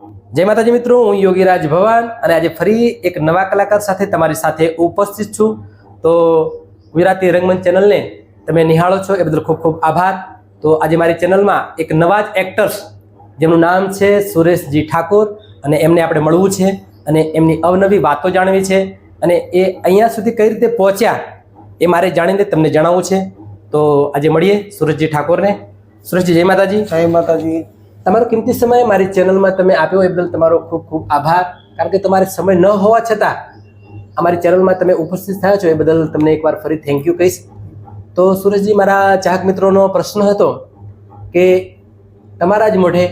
જય માતાજી મિત્રો, હું યોગીરાજ ભવાન અને આજે ફરી એક નવા કલાકાર સાથે તમારી સાથે ઉપસ્થિત છું. તો ગુજરાતી રંગમંચ ચેનલને તમે નિહાળો છો એ બદલ ખૂબ ખૂબ આભાર. તો આજે મારી ચેનલમાં એક નવા જ એક્ટર્સ જેમનું નામ છે સુરેશજી ઠાકોર અને એમને આપણે મળવું છે અને એમની અવનવી વાતો જાણવી છે અને એ અહીંયા સુધી કઈ રીતે પહોંચ્યા એ મારે જાણીને તમને જણાવવું છે. તો આજે મળીએ સુરેશજી ઠાકોરને. સુરેશજી જય માતાજી. જય માતાજી. તમારો કિંમતી સમય મારી ચેનલમાં તમે આપ્યો એ બદલ તમારો ખૂબ ખૂબ આભાર. કારણ કે તમારે સમય ન હોવા છતાં અમારી ચેનલમાં તમે ઉપસ્થિત થયા છો એ બદલ તમને એકવાર ફરી થેન્ક યુ કહીશ. તો સુરેશજી, મારા ચાહક મિત્રોનો પ્રશ્ન હતો કે તમારા જ મોઢે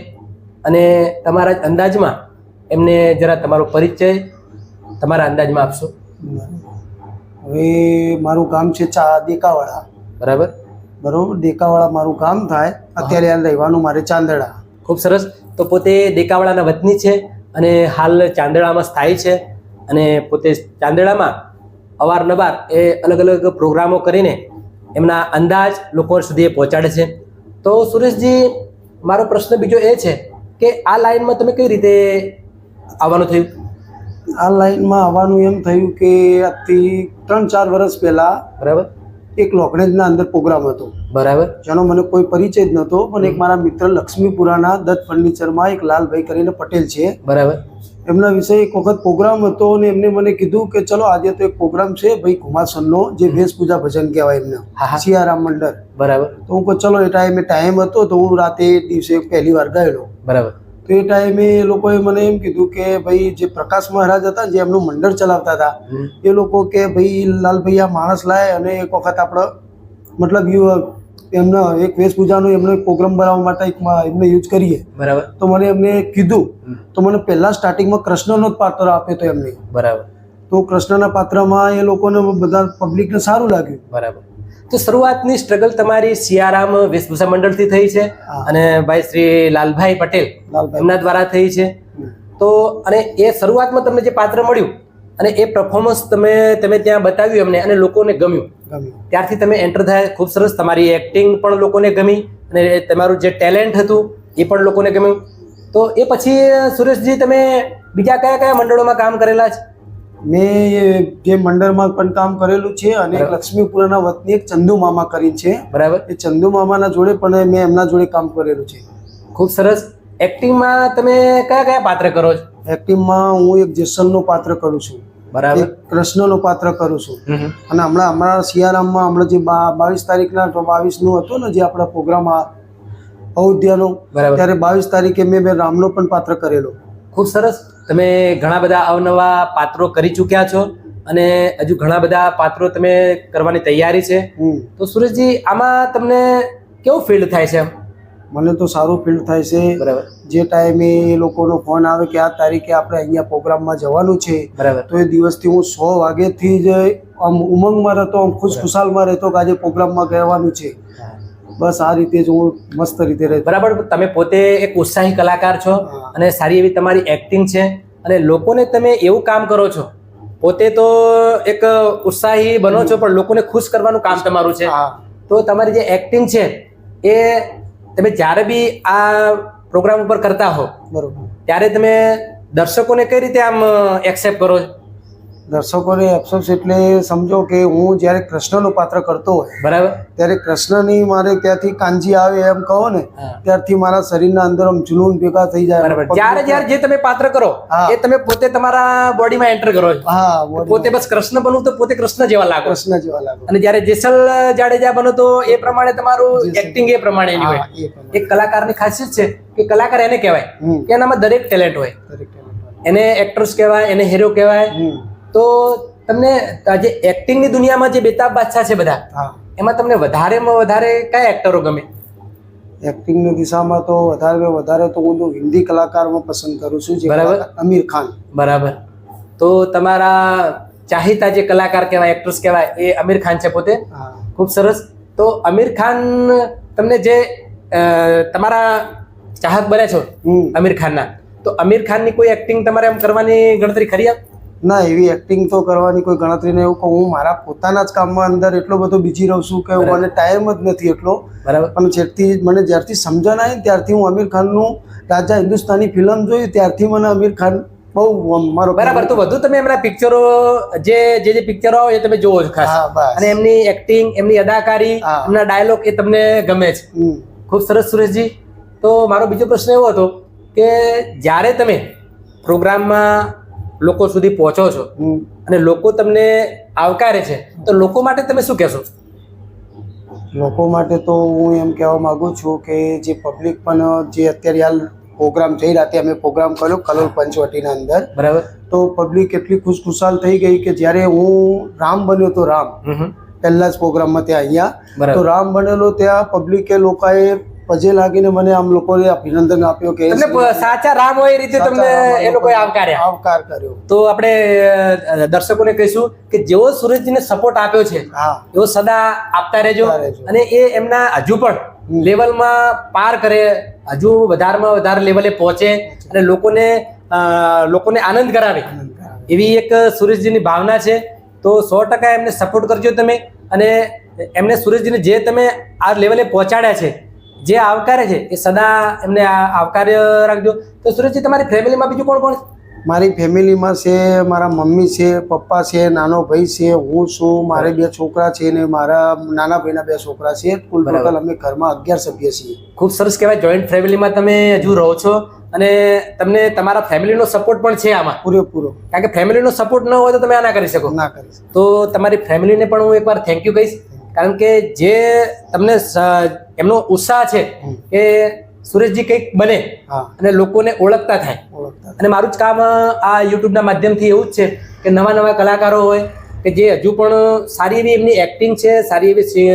અને તમારા જ અંદાજમાં એમને જરા તમારો પરિચય તમારા અંદાજમાં આપશો. હવે મારું ગામ છે દેકાવાળા. બરાબર બરોબર, દેકાવાળા મારું ગામ થાય. અત્યારે હાલ રહેવાનું મારે ચાંદડા. ખૂબ સરસ. તો પોતે દેકાવાળાના વતની છે અને હાલ ચાંદડામાં સ્થાયી છે અને પોતે ચાંદડામાં અવારનવાર એ અલગ અલગ પ્રોગ્રામો કરીને એમના અંદાજ લોકો સુધી એ પહોંચાડે છે. તો સુરેશજી, મારો પ્રશ્ન બીજો એ છે કે આ લાઈનમાં તમે કઈ રીતે આવવાનું થયું? આ લાઈનમાં આવવાનું એમ થયું કે આજથી 3-4 વર્ષ પહેલા બરાબર એક લોકડેજના અંદર પ્રોગ્રામ હતો. બરાબર. જેનો મને કોઈ પરિચય જ નહોતો, પણ એક મારા મિત્ર લક્ષ્મીપુરાના દત્ત ફર્નિચરમાં એક લાલભાઈ કરીને પટેલ છે. બરાબર. એમના વિશે એક વખત પ્રોગ્રામ હતો અને એમને મને કીધું કે ચલો આજે તો એક પ્રોગ્રામ છે ભાઈ કુમારસનનો, જે વેશપૂજા ભજન કહેવાય એમને, સિયારામ મંડળ. બરાબર. તો હું કહું ચલો, એ ટાઈમે ટાઈમ હતો તો હું રાતે દિવસે પહેલી વાર ગયેલો. બરાબર. તો એ ટાઈમે એ લોકોએ મને એમ કીધું કે ભાઈ જે પ્રકાશ મહારાજ હતા જે એમનું મંડળ ચલાવતા હતા એ લોકો કે ભાઈ લાલભાઈ આ માણસ લાય અને એક વખત આપણે મતલબ એમનો એક વેશપૂજાનો એમનો એક પ્રોગ્રામ બનાવવા માટે એમને યુઝ કરીએ. બરાબર. તો મને એમને કીધું તો મને પહેલા સ્ટાર્ટિંગમાં કૃષ્ણનો જ પાત્ર આપ્યો હતો એમને. બરાબર. તો કૃષ્ણના પાત્રમાં એ લોકોને બધા પબ્લિકને સારું લાગ્યું. બરાબર. તો શરૂઆતની સ્ટ્રગલ તમારી સિયારામ વેશભૂષા મંડળથી થઈ છે અને ભાઈ શ્રી લાલભાઈ પટેલ એમના દ્વારા થઈ છે. તો અને એ શરૂઆતમાં તમને જે પાત્ર મળ્યું અને એ પરફોર્મન્સ તમે ત્યાં બતાવ્યું એમને અને લોકોને ગમ્યું, ત્યારથી તમે એન્ટર થયા. ખૂબ સરસ. તમારી એક્ટિંગ પણ લોકોને ગમી અને તમારું જે ટેલેન્ટ હતું એ પણ લોકોને ગમ્યું. તો એ પછી સુરેશજી તમે બીજા કયા કયા મંડળોમાં કામ કરેલા છે? મેં જે મંડળમાં પણ કામ કરેલું છે અને લક્ષ્મીપુરાના વતની એક ચંદુ મામા કરી છે. બરાબર. એ ચંદુ મામાના જોડે પણ મેં એમના જોડે કામ કરેલું છે. ખૂબ સરસ. એક્ટિંગમાં તમે કયા કયા પાત્ર કરો છો? એક્ટિંગમાં હું એક જેસલનું પાત્ર કરું છું. બરાબર. કૃષ્ણનું પાત્ર કરું છું. અને હમણાં અમારા સિયારામમાં હમણાં જે 22 તારીખના 22નું હતું ને જે આપણા પ્રોગ્રામ અયોધ્યાનો, ત્યારે 22 તારીખે મેં રામનો પણ પાત્ર કરેલો. ખૂબ સરસ. તમે ઘણા બધા અવનવા પાત્રો કરી ચૂક્યા છો અને હજુ ઘણા બધા પાત્રો તમે કરવાની તૈયારી છે. તો સુરેશજી, આમાં તમને કેવું ફીલ થાય છે? મને તો સારું ફીલ થાય છે. બરાબર. જે ટાઈમે એ લોકોનો ફોન આવે કે આ તારીખે આપણે અહીંયા પ્રોગ્રામમાં જવાનું છે, બરાબર, તો એ દિવસથી હું 100 વાગ્યાથી જ આમ ઉમંગમાં રહેતો, આમ ખુશખુશાલમાં રહેતો કે આજે પ્રોગ્રામમાં જવાનું છે. બસ આ રીતે જ હું મસ્ત રીતે રહેતો. બરાબર. તમે પોતે એક ઉત્સાહી કલાકાર છો અને સારી એવી તમારી એક્ટિંગ છે અને લોકોને તમે એવું કામ કરો છો. પોતે તો એક ઉત્સાહી બનો છો પણ લોકોને ખુશ કરવાનું કામ તમારું છે. તો તમારી જે એક્ટિંગ છે એ તમે જ્યારે બી આ પ્રોગ્રામ ઉપર કરતા હો બરોબર ત્યારે તમે દર્શકોને કઈ રીતે આમ એક્સેપ્ટ કરો છો? દર્શકોને અફસોસ એટલે સમજો કે હું જ્યારે કૃષ્ણનું પાત્ર કરતો હોય, બરાબર, ત્યારે કૃષ્ણની મારે ત્યાંથી કાંજી આવે એમ કહો ને, ત્યારથી મારા શરીરના અંદર આમ જુનૂન ભેગા થઈ જાય. બરાબર. જ્યારે જે તમે પાત્ર કરો એ તમે પોતે તમારા બોડીમાં એન્ટર કરો છો. પોતે બસ કૃષ્ણ બનવું તો પોતે કૃષ્ણ જેવા લાગો. કૃષ્ણ જેવા લાગો. અને જ્યારે જેસલ જાડેજા બનો તો એ પ્રમાણે તમારું એક્ટિંગ એ પ્રમાણેની હોય. એક કલાકારની ખાસિયત છે કે કલાકાર એને કહેવાય કે એનામાં દરેક ટેલેન્ટ હોય. એને એક્ટર્સ કહેવાય, એને હીરો કહેવાય. તો તમને જે એક્ટિંગની દુનિયામાં જે બેતાબ બાદશાહ છે બધા, એમાં તમને વધારેમાં વધારે કયા એક્ટરો ગમે? એક્ટિંગની દિશામાં તો વધારે તો હું હિન્દી કલાકારમાં પસંદ કરું છું. બરાબર. આમિર ખાન. બરાબર. તો તમારા ચાહિતા જે કલાકાર કહેવાય, એક્ટર્સ કહેવાય, એ આમિર ખાન છે પોતે. ખૂબ સરસ. તો આમિર ખાન તમને જે તમારા ચાહક બને છો આમિર ખાનના, તો આમિર ખાનની કોઈ એક્ટિંગ તમારે એમ કરવાની ગણતરી ખરી? ના, એવી એક્ટિંગ તો કરવાની કોઈ ગણતરી નહીં. એવું કહું, હું મારા પોતાના જ કામમાં અંદર એટલો બધો બીજી રહું છું કે મને ટાઈમ જ નથી એટલો. બરાબર. પણ જ્યારથી સમજણ આવી ત્યારથી હું આમિર ખાનનું રાજા હિન્દુસ્તાની ફિલ્મ જોઈ ત્યારથી મને આમિર ખાન બહુ મારો બરાબર. તો વધુ તમે એમના પિક્ચરો જે પિક્ચરો એ તમે જોવો છો ખાસ, હા, બસ. અને એમની એક્ટિંગ, એમની અદાકારી, હા. એમના ડાયલોગ એ તમને ગમે છે. ખૂબ સરસ સુરેશજી. તો મારો બીજો પ્રશ્ન એવો હતો કે જ્યારે તમે પ્રોગ્રામમાં લોકો સુધી પહોંચો છો અને લોકો તમને આવકારે છે, તો લોકો માટે તમે શું કહેશો? લોકો માટે તો હું એમ કહેવા માંગુ છું કે જે પબ્લિક પણ જે અત્યારે હાલ પ્રોગ્રામ જઈ રહ્યા હતા, અમે પ્રોગ્રામ કર્યો કલોલ પંચવટીના અંદર, બરાબર. તો પબ્લિક એટલી ખુશખુશાલ થઈ ગઈ કે જ્યારે હું રામ બન્યો તો રામ પહેલા જ પ્રોગ્રામમાં ત્યાં અહીંયા, તો રામ બનેલો ત્યાં પબ્લિકે લોકોએ પજે લાગીને મને આમ લોકોએ અભિનંદન આપ્યો કે એટલે સાચા રામ હોય એ રીતે તમને એ લોકોએ આવકાર્યા. આવકાર કર્યો. તો આપણે દર્શકોને કહીશું કે જેવો સુરેશજીને સપોર્ટ આપ્યો છે હા, એવો સદા આપતા રહેજો, અને એ એમના હજુ પણ લેવલમાં પાર કરે, હજુ વધારેમાં વધારે લેવલે પહોંચે અને લોકોને આનંદ કરાવે, એવી એક સુરેશજીની ભાવના છે. તો 100% એમને સપોર્ટ કરજો તમે, અને એમને સુરેશજીને જે તમે આ લેવલે પહોંચાડ્યા છે, જે આવકારે છે, એ સદા એમને આવકાર્ય રાખજો. તો સુરેશજી, તમારી ફેમિલીમાં બીજું કોણ કોણ છે? મારી ફેમિલીમાં છે મારા મમ્મી છે, પપ્પા છે, નાનો ભાઈ છે, હું છું, મારે 2 છોકરા છે ને મારા નાના ભાઈના 2 છોકરા છે. કુલ ટોટલ અમે ઘરમાં 11 સભ્ય છીએ. ખૂબ સરસ કહેવાય. જોઈન્ટ ફેમિલીમાં તમે હજુ રહો છો અને તમને તમારા ફેમિલીનો સપોર્ટ પણ છે આમાં પૂરેપૂરો. કારણ કે ફેમિલીનો સપોર્ટ ન હોય તો તમે આ ના કરી શકો. ના કરી શકો. તો તમારી ફેમિલીને પણ હું એકવાર થેન્ક યુ કહીશ, કારણ કે જે તમને એમનો ઉત્સાહ છે કે સુરેશજી કંઈક બને અને લોકોને ઓળખતા થાય. અને મારું જ કામ આ યુટ્યુબના માધ્યમથી એવું જ છે કે નવા નવા કલાકારો હોય કે જે હજુ પણ સારી એવી એમની એક્ટિંગ છે, સારી એવી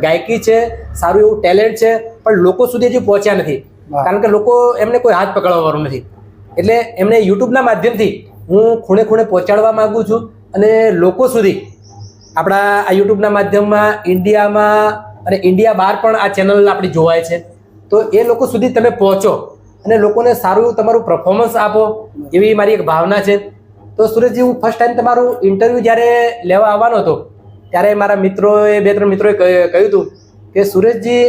ગાયકી છે, સારું એવું ટેલેન્ટ છે, પણ લોકો સુધી હજુ પહોંચ્યા નથી, કારણ કે લોકો એમને કોઈ હાથ પકડવાવાળું નથી. એટલે એમને યુટ્યુબના માધ્યમથી હું ખૂણે ખૂણે પહોંચાડવા માંગુ છું, અને લોકો સુધી આપણા આ યુટ્યુબના માધ્યમમાં ઇન્ડિયામાં અને ઇન્ડિયા બહાર પણ આ ચેનલ આપણી જોવાય છે. તો એ લોકો સુધી તમે પહોંચો અને લોકોને સારું એવું તમારું પરફોર્મન્સ આપો, એવી મારી એક ભાવના છે. તો સુરેશજી, હું ફર્સ્ટ ટાઈમ તમારું ઇન્ટરવ્યૂ જ્યારે લેવા આવવાનો હતો ત્યારે મારા મિત્રોએ 2-3 મિત્રોએ કહ્યું હતું કે સુરેશજી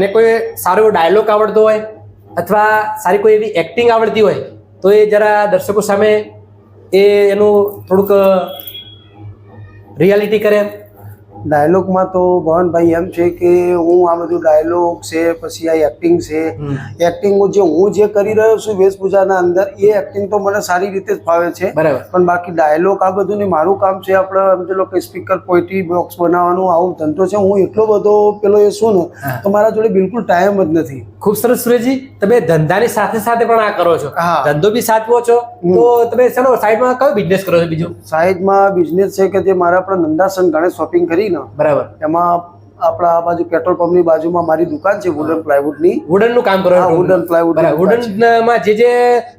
ને કોઈ સારો એવો ડાયલોગ આવડતો હોય અથવા સારી કોઈ એવી એક્ટિંગ આવડતી હોય તો એ જરા દર્શકો સામે એનું થોડુંક રિયાલિટી કરે. ડાયલોગમાં તો ભવનભાઈ એમ છે કે હું આ બધું ડાયલોગ છે, પછી આ એક્ટિંગ છે, એક્ટિંગ હું જે કરી રહ્યો છું વેશભૂષાના અંદર, એ એક્ટિંગ તો મને સારી રીતે જ ફાવે છે. બરાબર. પણ બાકી ડાયલોગ આ બધું ને મારું કામ છે આપણે સમજી લો કે સ્પીકર પોએટ્રી બોક્સ બનાવવાનું, આવું ધંધો છે. હું એટલો બધો પેલો એ શું ને તો મારા જોડે બિલકુલ ટાઈમ જ નથી. ખૂબ સરસ સુરેશજી, તમે ધંધાની સાથે સાથે પણ આ કરો છો, ધંધો બી સાચવો છો. તો તમે ચાલો સાઈડમાં કયો બિઝનેસ કરો છો? બીજું સાઈડમાં બિઝનેસ છે કે જે મારા આપણે નંદાસન ગણેશ શોપિંગ કરીને, બરાબર, એમાં આપણા આ બાજુ પેટ્રોલ પંપની બાજુમાં મારી દુકાન છે વુડન પ્લાયવુડની. વુડનનું કામ કરો? Wooden plywood. વુડનમાં જે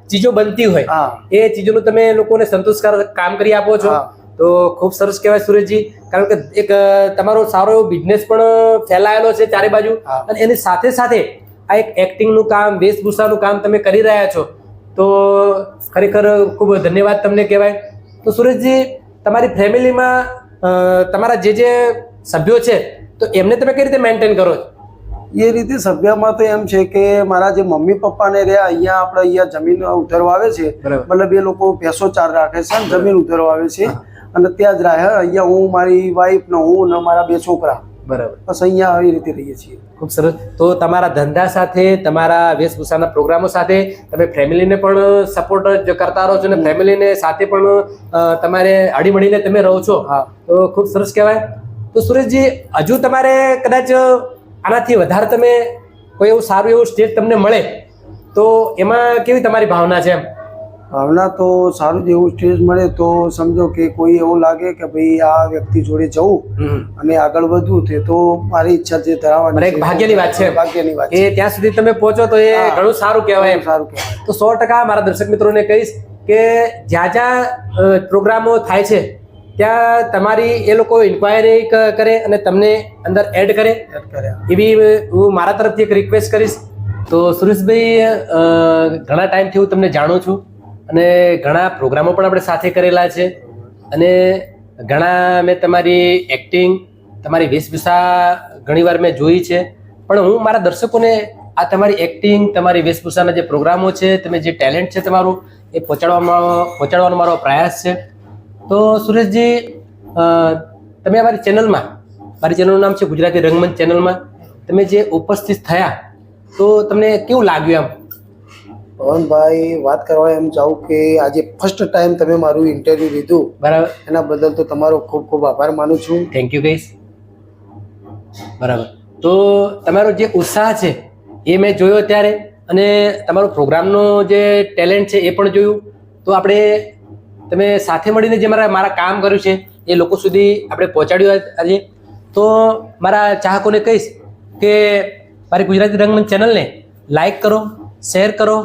ચીજો બનતી હોય એ ચીજોનું તમે લોકોને સંતોષકારક કામ કરી આપો છો. તો ખૂબ સરસ કહેવાય સુરેશજી, કારણ કે એક તમારો સારો એવો બિઝનેસ પણ ફેલાયેલો છે ચારે બાજુ, અને એની સાથે સાથે આ એક એક્ટિંગનું કામ, વેશભૂષાનું કામ તમે કરી રહ્યા છો. તો ખરેખર ખૂબ ધન્યવાદ તમને કહેવાય. તો સુરેશજી, તમારી ફેમિલીમાં તમારા જે સભ્યો છે તો એમને તમે કઈ રીતે મેન્ટેન કરો છો? એ રીતે સભ્યમાં તો એમ છે કે મારા જે મમ્મી પપ્પાને રહ્યા અહીંયા આપણે અહીંયા જમીન ઉધારવા આવે છે, મતલબ એ લોકો ભેંસો ચાર રાખે છે અને જમીન ઉધારવા આવે છે, અને ત્યાં જ રહે. અહીંયા હું, મારી વાઈફ ને હું ને મારા 2 છોકરા, બરાબર, બસ અહીંયા આવી રીતે રહીએ છીએ. ખૂબ સરસ. તો તમારા ધંધા સાથે, તમારા વેશભૂષાના પ્રોગ્રામો સાથે તમે ફેમિલીને પણ સપોર્ટ કરતા રહો છો અને ફેમિલીને સાથે પણ તમારે હળીમળીને તમે રહો છો. તો ખૂબ સરસ કહેવાય. તો સુરેશજી, હજુ તમારે કદાચ આનાથી વધારે તમે કોઈ એવું સારું એવું સ્ટેજ તમને મળે તો એમાં કેવી તમારી ભાવના છે? એમ ભાવના તો સારું જ એવું સ્ટેજ મળે તો સમજો કે કોઈ એવું લાગે કે ભાઈ આ વ્યક્તિ જોડે જવું અને આગળ વધવું છે, તો મારી ઈચ્છા જે ધરાવવાની એક ભાગ્યની વાત છે. ભાગ્યની વાત એ ત્યાં સુધી તમે પહોંચો તો એ ઘણું સારું કહેવાય. સારું કહેવાય. તો 100% મારા દર્શક મિત્રોને કહીશ કે જ્યાં જ્યાં પ્રોગ્રામો થાય છે ત્યાં તમારી એ લોકો ઇન્ક્વાયરી કરે અને તમને અંદર એડ કરે, એવી હું મારા તરફથી એક રિક્વેસ્ટ કરીશ. તો સુરેશભાઈ, ઘણા ટાઈમથી હું તમને જાણું છું અને ઘણા પ્રોગ્રામો પણ આપણે સાથે કરેલા છે અને ઘણા મેં તમારી એક્ટિંગ તમારી વેશભૂષા ઘણીવાર મેં જોઈ છે, પણ હું મારા દર્શકોને આ તમારી એક્ટિંગ તમારી વેશભૂષાના જે પ્રોગ્રામો છે, તમે જે ટેલેન્ટ છે તમારું એ પહોંચાડવાનો મારો પ્રયાસ છે. તો સુરેશજી, તમે અમારી ચેનલમાં, મારી ચેનલનું નામ છે ગુજરાતી રંગમંચ ચેનલમાં તમે જે ઉપસ્થિત થયા તો તમને કેવું લાગ્યું? એમ પવનભાઈ, વાત કરવા એમ ચાહું કે આજે ફર્સ્ટ ટાઈમ તમે મારું ઇન્ટરવ્યુ લીધું, બરાબર, એના બદલ તો તમારો ખૂબ ખૂબ આભાર માનું છું. થેન્ક યુ કહીશ. બરાબર, તો તમારો જે ઉત્સાહ છે એ મેં જોયો ત્યારે, અને તમારો પ્રોગ્રામનો જે ટેલેન્ટ છે એ પણ જોયું. તો આપણે તમે સાથે મળીને જે મારા કામ કર્યું છે એ લોકો સુધી આપણે પહોંચાડ્યું આજે. તો મારા ચાહકોને કહીશ કે મારી ગુજરાતી રંગમંચ ચેનલને લાઈક કરો, શેર કરો,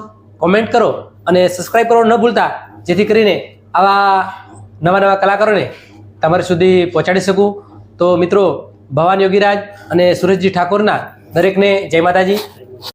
કોમેન્ટ કરો અને સબસ્ક્રાઈબ કરો ન ભૂલતા, જેથી કરીને આવા નવા કલાકારોને તમારા સુધી પહોંચાડી શકું. તો મિત્રો, ભવાન યોગીરાજ અને સુરેશજી ઠાકોરના દરેકને જય માતાજી.